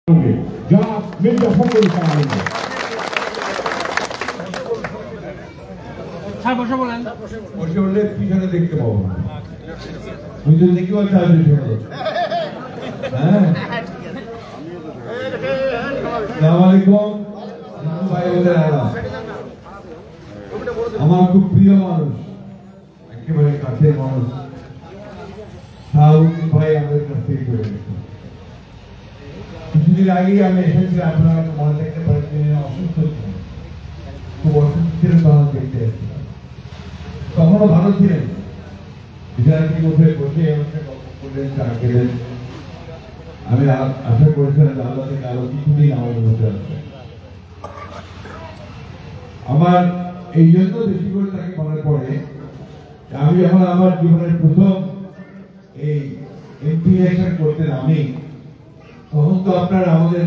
जनाब मिर्जा फखरुल इस्लाम স্যার বসে বলেন বসে বললে পিছনে দেখতে পাবো না বুঝলেন দেখি বলতে আসবে হ্যাঁ আসসালামু আলাইকুম ভাই ওদের আমার খুব প্রিয় মানুষ একেবারে কাছের মানুষ শাহরুখ ভাই আমাদের কাছ থেকে চলে গেছে কিছুদিন আগেই আমি এসেছি আপনারা মনে দেখতে পারেন অসুস্থ ছিলেন খুব অসুস্থ ছিলেন তখন দেখতে এসেছিলাম তখনও ভালো ছিলেন বিছানাটি উঠে বসে আমাকে গল্প করলেন চা খেলেন আমি আশা করেছিলাম আল্লাহ থেকে আরো কিছুদিন আমাদের মধ্যে আসবে আমার এই জন্য বেশি করে তাকে মনে পড়ে আমি যখন আমার জীবনের প্রথম এই এমপি ইলেকশন করতে নামি তখন তো আপনার আমাদের